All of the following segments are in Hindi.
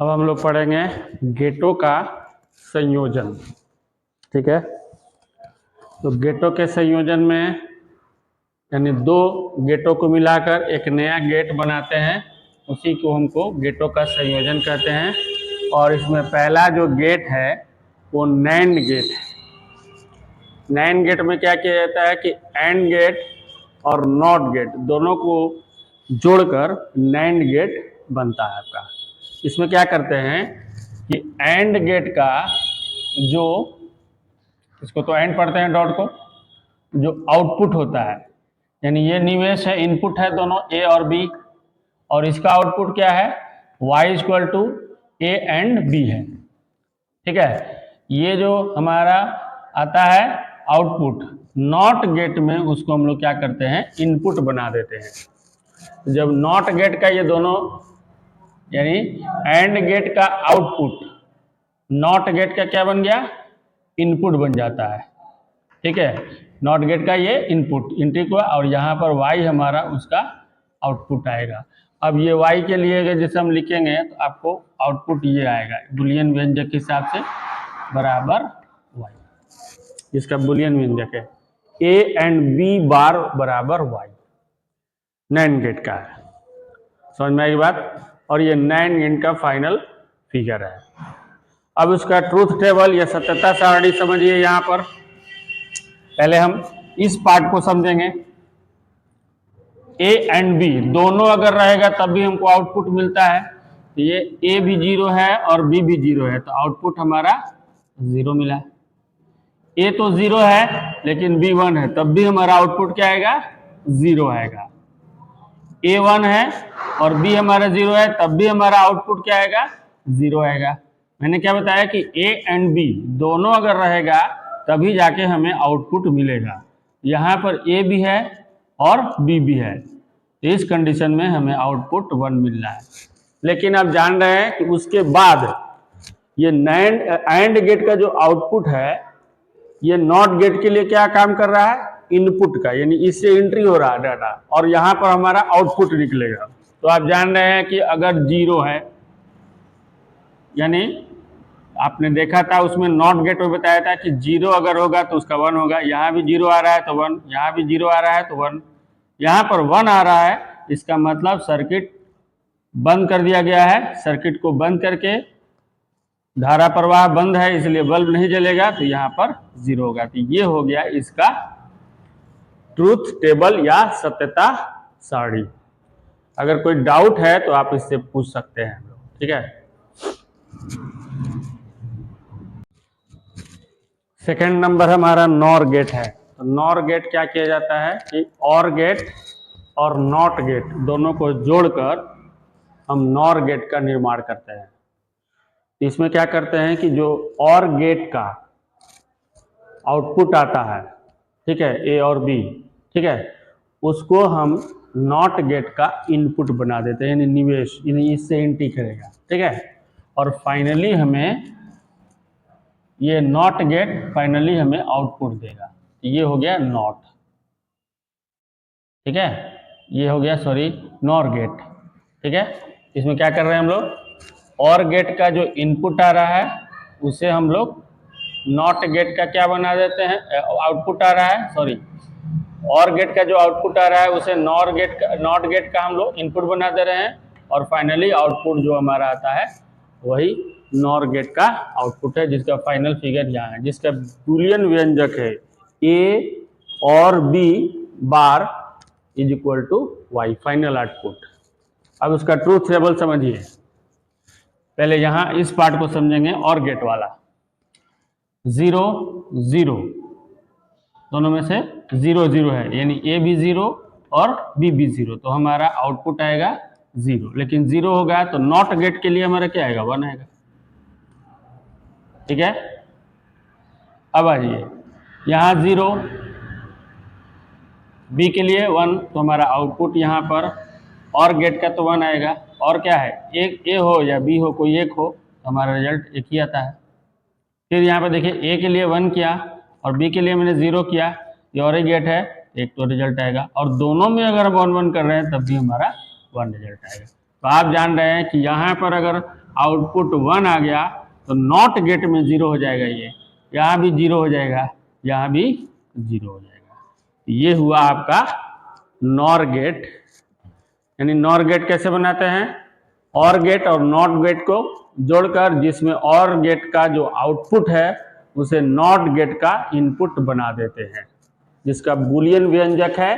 अब हम लोग पढ़ेंगे गेटों का संयोजन। ठीक है, तो गेटों के संयोजन में यानी दो गेटों को मिलाकर एक नया गेट बनाते हैं, उसी को हमको गेटों का संयोजन कहते हैं। और इसमें पहला जो गेट है वो नैंड गेट है। नैंड गेट में क्या किया जाता है कि एंड गेट और नॉट गेट दोनों को जोड़कर नैंड गेट बनता है आपका। इसमें क्या करते हैं कि एंड गेट का जो, इसको तो एंड पढ़ते हैं डॉट को, जो आउटपुट होता है, यानी ये निवेश है, इनपुट है दोनों ए और बी, और इसका आउटपुट क्या है, y equal to A and B है। ठीक है, ये जो हमारा आता है आउटपुट, नॉट गेट में उसको हम लोग क्या करते हैं, इनपुट बना देते हैं। जब नॉट गेट का ये दोनों यानी एंड गेट का आउटपुट नॉट गेट का क्या बन गया, इनपुट बन जाता है। ठीक है, नॉट गेट का ये इनपुट हुआ और यहाँ पर y हमारा उसका आउटपुट आएगा। अब ये y के लिए जैसे हम लिखेंगे तो आपको आउटपुट ये आएगा, बुलियन व्यंजक के हिसाब से बराबर y, जिसका बुलियन व्यंजक है a एंड b बार बराबर y, नैंड गेट का है। समझ में आई बात? और ये नैंड गेट का फाइनल फिगर है। अब उसका ट्रूथ टेबल या सत्यता सारणी समझिए। यहाँ पर पहले हम इस पार्ट को समझेंगे। ए एंड बी दोनों अगर रहेगा तब भी हमको आउटपुट मिलता है। तो ये ए भी 0 है और बी भी 0 है, तो आउटपुट हमारा 0 मिला। ए तो 0 है लेकिन बी 1 है, तब भी हमारा आउटपुट क्या आएगा, 0 आएगा। ए 1 है और बी हमारा 0 है, तब भी हमारा आउटपुट क्या आएगा, 0 आएगा। मैंने क्या बताया कि ए एंड बी दोनों अगर रहेगा तभी जाके हमें आउटपुट मिलेगा। यहाँ पर ए भी है और बी भी है, तो इस कंडीशन में हमें आउटपुट 1 मिल रहा है। लेकिन आप जान रहे हैं कि उसके बाद ये एंड गेट का जो आउटपुट है ये नॉट गेट के लिए क्या काम कर रहा है, इनपुट का, यानी इससे एंट्री हो रहा है डाटा और यहाँ पर हमारा आउटपुट निकलेगा। तो आप जान रहे हैं कि अगर 0 है, यानी आपने देखा था उसमें नॉट गेट में बताया था कि 0 अगर होगा तो उसका 1 होगा। यहाँ भी 0 आ रहा है तो 1, यहाँ भी 0 आ रहा है तो 1, यहाँ पर 1 आ रहा है, इसका मतलब सर्किट बंद कर दिया गया है। सर्किट को बंद करके धारा प्रवाह बंद है इसलिए बल्ब नहीं जलेगा, तो यहाँ पर 0 होगा। तो ये हो गया इसका ट्रूथ टेबल या सत्यता सारणी। अगर कोई डाउट है तो आप इससे पूछ सकते हैं। ठीक है, सेकेंड नंबर हमारा नॉर गेट है। तो नॉर गेट क्या किया जाता है कि और गेट और नॉट गेट दोनों को जोड़कर हम नॉर गेट का निर्माण करते हैं। इसमें क्या करते हैं कि जो और गेट का आउटपुट आता है, ठीक है, ए और बी, ठीक है, उसको हम नॉट गेट का इनपुट बना देते हैं, यानी निवेश, यानी इससे एंट्री करेगा। ठीक है, और फाइनली हमें ये नॉट गेट फाइनली हमें आउटपुट देगा। ये हो गया नॉट। ठीक है, ये हो गया नॉर गेट। ठीक है, इसमें क्या कर रहे हैं हम लोग, और गेट का जो इनपुट आ रहा है उसे हम लोग नॉट गेट का क्या बना देते हैं, आउटपुट आ रहा है, और गेट का जो आउटपुट आ रहा है उसे नॉट गेट का हम लोग इनपुट बना दे रहे हैं, और फाइनली आउटपुट जो हमारा आता है वही नॉर गेट का आउटपुट है, जिसका फाइनल फिगर यहाँ है, जिसका बुलियन व्यंजक है ए और B bar is equal to Y, final output. अब उसका ट्रूथ टेबल समझिए। पहले यहाँ इस पार्ट को समझेंगे, और गेट वाला 0 0 दोनों में से 0 0 है, यानी ए भी 0 और बी भी 0, तो हमारा आउटपुट आएगा 0। लेकिन 0 होगा तो नॉट गेट के लिए हमारा क्या आएगा, 1 आएगा। ठीक है, अब आइए यहाँ 0, बी के लिए 1, तो हमारा आउटपुट यहाँ पर और गेट का तो 1 आएगा। और क्या है, एक ए हो या बी हो, कोई एक हो, तो हमारा रिजल्ट एक ही आता है। फिर यहाँ पर देखिए ए के लिए 1 किया और बी के लिए मैंने 0 किया, ये और ही गेट है, एक तो रिजल्ट आएगा। और दोनों में अगर हम 1 1 कर रहे हैं तब भी हमारा 1 रिजल्ट आएगा। तो आप जान रहे हैं कि यहाँ पर अगर आउटपुट 1 आ गया तो नॉट गेट में 0 हो जाएगा, ये यहाँ भी 0 हो जाएगा, यहाँ भी 0 हो जाएगा। ये हुआ आपका नॉर गेट। यानी नॉर गेट कैसे बनाते हैं? और गेट और नॉट गेट को जोड़कर, जिसमें और गेट का जो आउटपुट है उसे नॉट गेट का इनपुट बना देते हैं, जिसका बुलियन व्यंजक है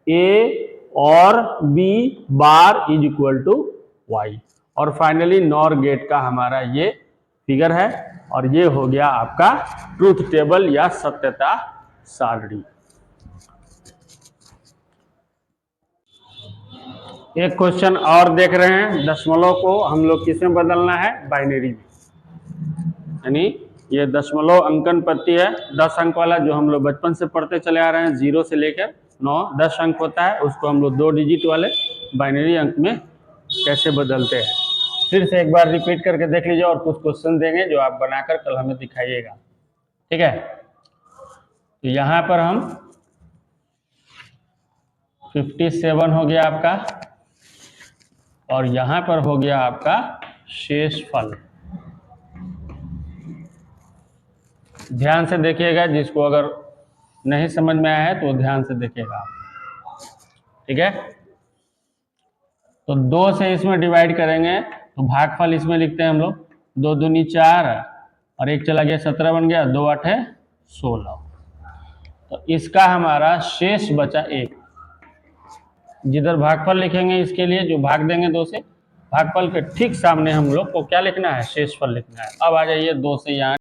ए और B bar is equal to Y. और फाइनली नॉर गेट का हमारा ये फिगर है, और ये हो गया आपका ट्रूथ टेबल या सत्यता सारणी। एक क्वेश्चन और देख रहे हैं, दशमलव को हम लोग किस में बदलना है? बाइनरी में। यानी ये दशमलव अंकन पत्ती है 10 अंक वाला, जो हम लोग बचपन से पढ़ते चले आ रहे हैं, 0 से लेकर 9 10 अंक होता है, उसको हम लोग 2 डिजिट वाले बाइनरी अंक में कैसे बदलते हैं। फिर से एक बार रिपीट करके देख लीजिए, और कुछ क्वेश्चन देंगे जो आप बनाकर कल हमें दिखाइएगा, ठीक है। तो यहाँ पर हम 57 हो गया आपका, और यहाँ पर हो गया आपका शेषफल। ध्यान से देखिएगा, जिसको अगर नहीं समझ में आया है तो ध्यान से देखिएगा, ठीक है। तो 2 से इसमें डिवाइड करेंगे तो भागफल इसमें लिखते हैं हम लोग, 2 दूनी 4 और 1 चला गया 17 बन गया, 2 8 16। तो इसका हमारा शेष बचा 1। जिधर भागफल लिखेंगे इसके लिए जो भाग देंगे 2 से, भागफल के ठीक सामने हम लोग को क्या लिखना है? शेषफल लिखना है। अब आ जाइए 2 से यहाँ